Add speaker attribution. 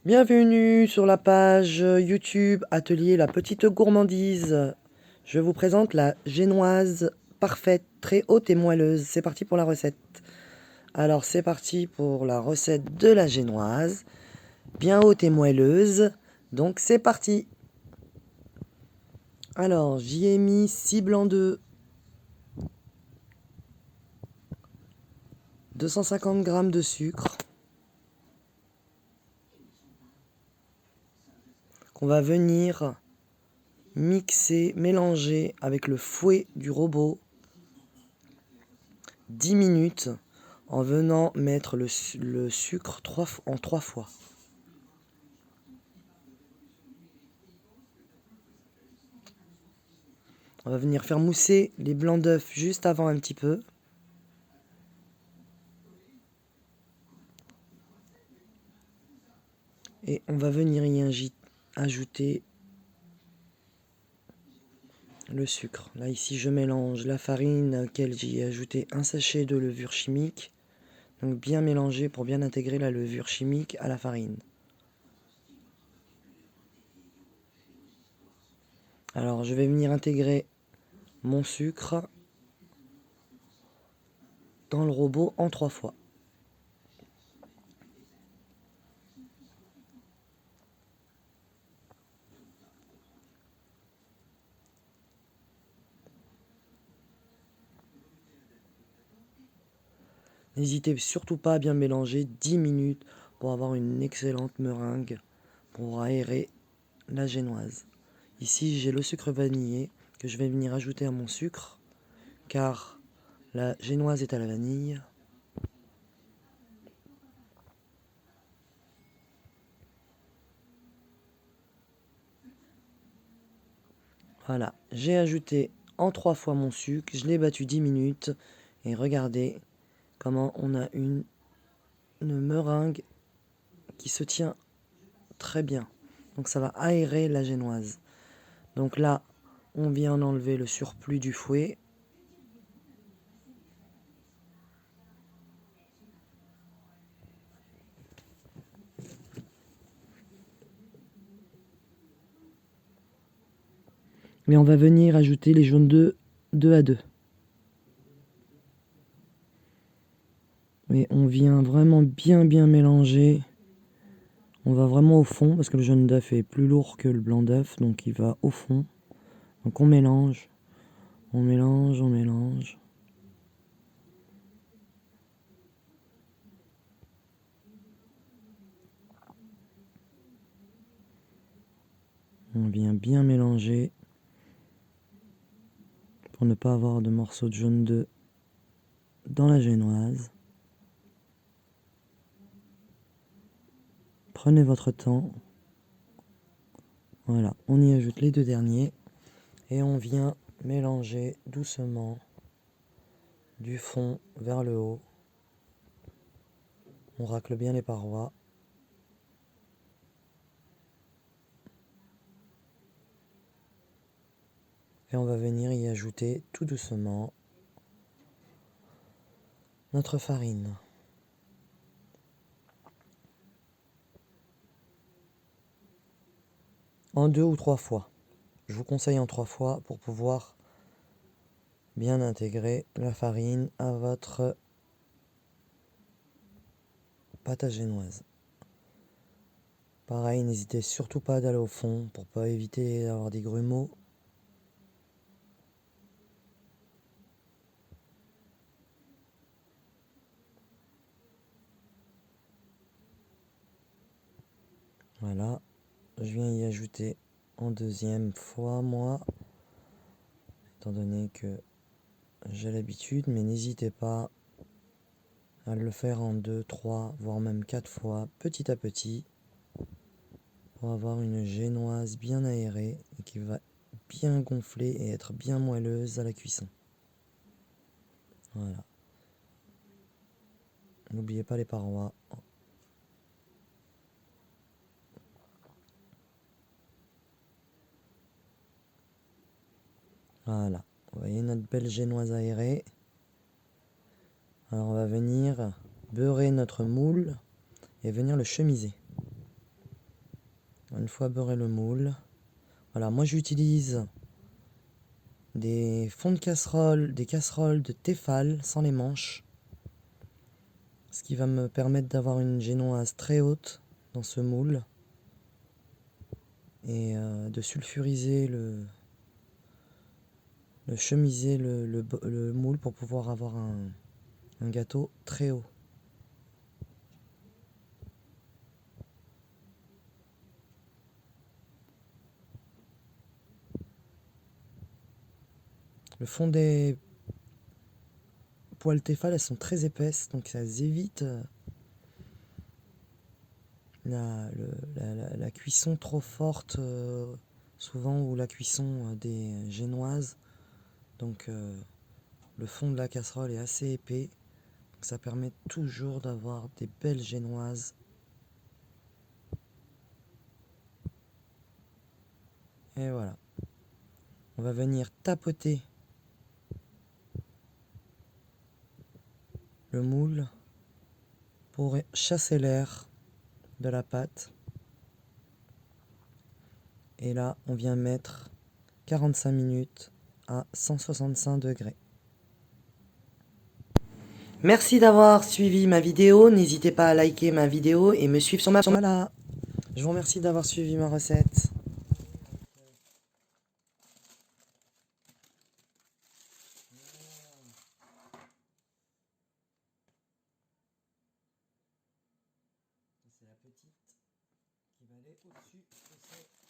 Speaker 1: Bienvenue sur la page YouTube Atelier La Petite Gourmandise. Je vous présente la génoise parfaite, très haute et moelleuse. C'est parti pour la recette. Alors c'est parti pour la recette de la génoise, bien haute et moelleuse. Donc c'est parti. Alors j'y ai mis 6 blancs d'œufs, 250 g de sucre, qu'on va venir mixer, mélanger avec le fouet du robot 10 minutes en venant mettre le sucre en 3 fois. On va venir faire mousser les blancs d'œufs juste avant un petit peu. Et on va venir y ajouter le sucre. Là ici je mélange la farine à laquelle j'y ai ajouté un sachet de levure chimique. Donc bien mélanger pour bien intégrer la levure chimique à la farine. Alors je vais venir intégrer mon sucre dans le robot en 3 fois. N'hésitez surtout pas à bien mélanger 10 minutes pour avoir une excellente meringue pour aérer la génoise. Ici j'ai le sucre vanillé que je vais venir ajouter à mon sucre car la génoise est à la vanille. Voilà, j'ai ajouté en 3 fois mon sucre, je l'ai battu 10 minutes et regardez comment on a une meringue qui se tient très bien. Donc ça va aérer la génoise. Donc là, on vient enlever le surplus du fouet. Mais on va venir ajouter les jaunes d'œufs 2 à 2. Mais on vient vraiment bien mélanger. On va vraiment au fond parce que le jaune d'œuf est plus lourd que le blanc d'œuf, donc il va au fond. Donc on mélange, on mélange, on mélange. On vient bien mélanger pour ne pas avoir de morceaux de jaune d'œuf dans la génoise. Prenez votre temps. Voilà, on y ajoute les 2 derniers et on vient mélanger doucement du fond vers le haut. On racle bien les parois. Et on va venir y ajouter tout doucement notre farine. En 2 ou 3 fois. Je vous conseille en 3 fois pour pouvoir bien intégrer la farine à votre pâte à génoise. Pareil, n'hésitez surtout pas d'aller au fond pour pas éviter d'avoir des grumeaux. Voilà, je viens y ajouter en deuxième fois moi, étant donné que j'ai l'habitude, mais n'hésitez pas à le faire en 2, 3, voire même 4 fois, petit à petit, pour avoir une génoise bien aérée et qui va bien gonfler et être bien moelleuse à la cuisson. Voilà. N'oubliez pas les parois. Voilà. Vous voyez notre belle génoise aérée. Alors on va venir beurrer notre moule et venir le chemiser. Une fois beurré le moule, voilà, moi j'utilise des fonds de casserole, des casseroles de Tefal sans les manches, ce qui va me permettre d'avoir une génoise très haute dans ce moule et de sulfuriser chemiser le moule pour pouvoir avoir un gâteau très haut. Le fond des poêles Tefal, elles sont très épaisses, donc ça évite la cuisson trop forte, souvent, ou la cuisson des génoises. Donc le fond de la casserole est assez épais, donc ça permet toujours d'avoir des belles génoises. Et voilà. On va venir tapoter le moule pour chasser l'air de la pâte. Et là, on vient mettre 45 minutes à 165 degrés. Merci d'avoir suivi ma vidéo. N'hésitez pas à liker ma vidéo et me suivre sur ma... Voilà. Je vous remercie d'avoir suivi ma recette. C'est la petite qui va aller au-dessus de